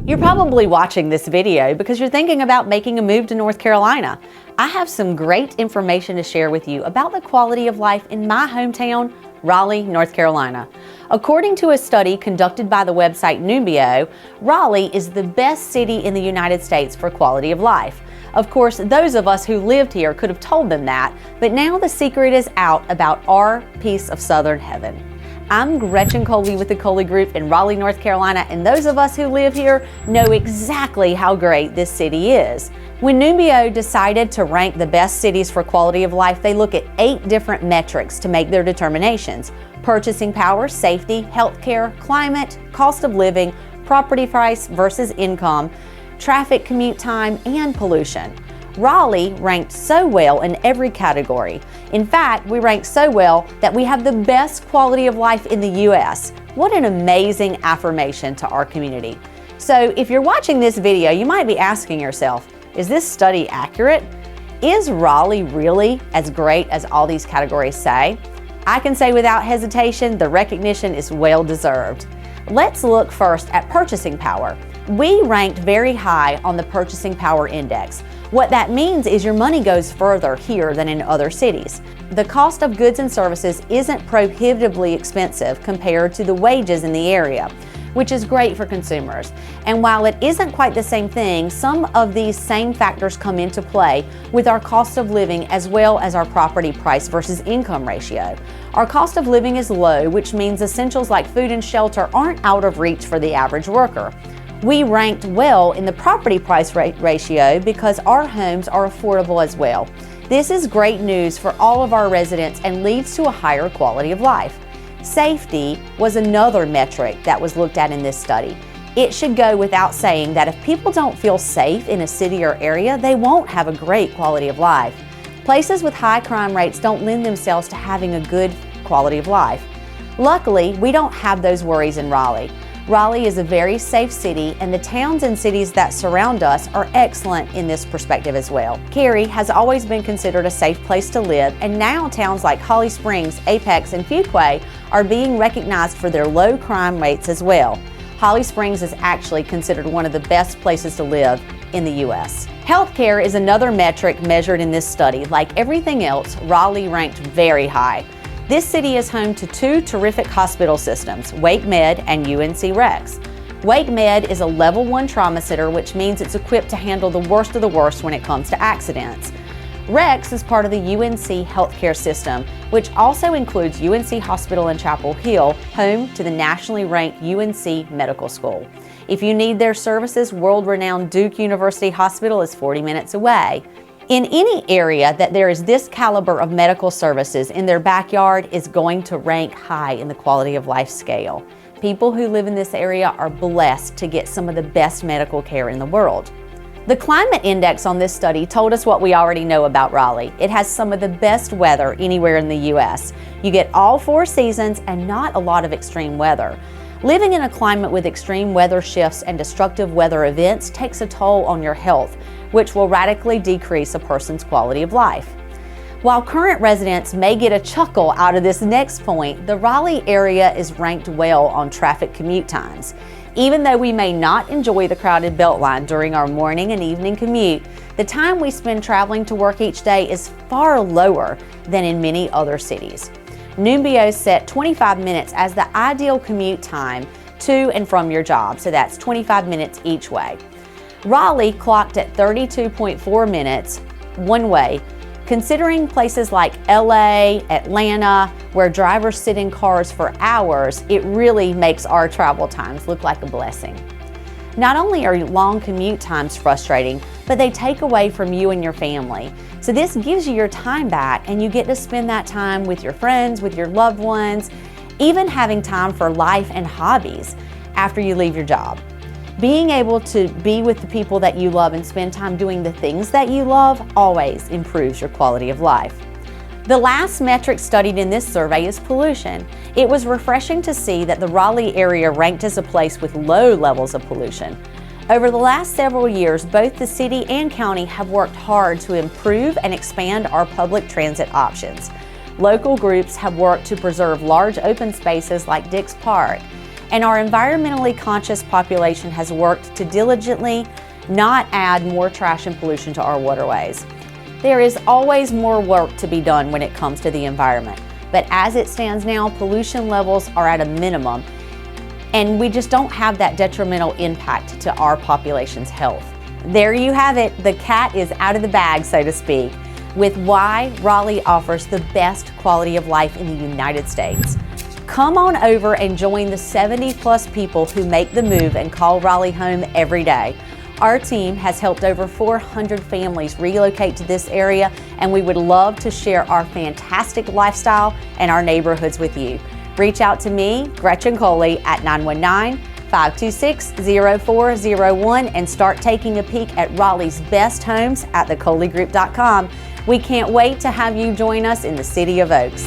You're probably watching this video because you're thinking about making a move to North Carolina. I have some great information to share with you about the quality of life in my hometown, Raleigh, North Carolina. According to a study conducted by the website Numbeo, Raleigh is the best city in the United States for quality of life. Of course, those of us who lived here could have told them that, but now the secret is out about our piece of Southern heaven. I'm Gretchen Coley with the Coley Group in Raleigh, North Carolina, and those of us who live here know exactly how great this city is. When Numbeo decided to rank the best cities for quality of life, they look at 8 different metrics to make their determinations: purchasing power, safety, healthcare, climate, cost of living, property price versus income, traffic commute time, and pollution. Raleigh ranked so well in every category. In fact, we ranked so well that we have the best quality of life in the U.S. What an amazing affirmation to our community. So if you're watching this video, you might be asking yourself, is this study accurate? Is Raleigh really as great as all these categories say? I can say without hesitation, the recognition is well deserved. Let's look first at purchasing power. We ranked very high on the Purchasing Power Index. What that means is your money goes further here than in other cities. The cost of goods and services isn't prohibitively expensive compared to the wages in the area, which is great for consumers. And while it isn't quite the same thing, some of these same factors come into play with our cost of living as well as our property price versus income ratio. Our cost of living is low, which means essentials like food and shelter aren't out of reach for the average worker. We ranked well in the property price ratio because our homes are affordable as well. This is great news for all of our residents and leads to a higher quality of life. Safety was another metric that was looked at in this study. It should go without saying that if people don't feel safe in a city or area, they won't have a great quality of life. Places with high crime rates don't lend themselves to having a good quality of life. Luckily, we don't have those worries in Raleigh. Raleigh is a very safe city, and the towns and cities that surround us are excellent in this perspective as well. Cary has always been considered a safe place to live, and now towns like Holly Springs, Apex, and Fuquay are being recognized for their low crime rates as well. Holly Springs is actually considered one of the best places to live in the U.S. Healthcare is another metric measured in this study. Like everything else, Raleigh ranked very high. This city is home to 2 terrific hospital systems, Wake Med and UNC Rex. Wake Med is a level 1 trauma center, which means it's equipped to handle the worst of the worst when it comes to accidents. Rex is part of the UNC healthcare system, which also includes UNC Hospital in Chapel Hill, home to the nationally ranked UNC Medical School. If you need their services, world-renowned Duke University Hospital is 40 minutes away. In any area that there is this caliber of medical services in their backyard is going to rank high in the quality of life scale. People who live in this area are blessed to get some of the best medical care in the world. The climate index on this study told us what we already know about Raleigh. It has some of the best weather anywhere in the U.S. You get all 4 seasons and not a lot of extreme weather. Living in a climate with extreme weather shifts and destructive weather events takes a toll on your health, which will radically decrease a person's quality of life. While current residents may get a chuckle out of this next point, the Raleigh area is ranked well on traffic commute times. Even though we may not enjoy the crowded Beltline during our morning and evening commute, the time we spend traveling to work each day is far lower than in many other cities. Numbeo set 25 minutes as the ideal commute time to and from your job, so that's 25 minutes each way. Raleigh clocked at 32.4 minutes one way. Considering places like LA, Atlanta, where drivers sit in cars for hours, it really makes our travel times look like a blessing. Not only are long commute times frustrating, but they take away from you and your family. So this gives you your time back, and you get to spend that time with your friends, with your loved ones, even having time for life and hobbies after you leave your job. Being able to be with the people that you love and spend time doing the things that you love always improves your quality of life. The last metric studied in this survey is pollution. It was refreshing to see that the Raleigh area ranked as a place with low levels of pollution. Over the last several years, both the city and county have worked hard to improve and expand our public transit options. Local groups have worked to preserve large open spaces like Dix Park, And our environmentally conscious population has worked to diligently not add more trash and pollution to our waterways. There is always more work to be done when it comes to the environment, but as it stands now, pollution levels are at a minimum, and we just don't have that detrimental impact to our population's health. There you have it. The cat is out of the bag, so to speak, with why Raleigh offers the best quality of life in the United States. Come on over and join the 70+ people who make the move and call Raleigh home every day. Our team has helped over 400 families relocate to this area, and we would love to share our fantastic lifestyle and our neighborhoods with you. Reach out to me, Gretchen Coley, at 919-526-0401 and start taking a peek at Raleigh's best homes at thecoleygroup.com. We can't wait to have you join us in the City of Oaks.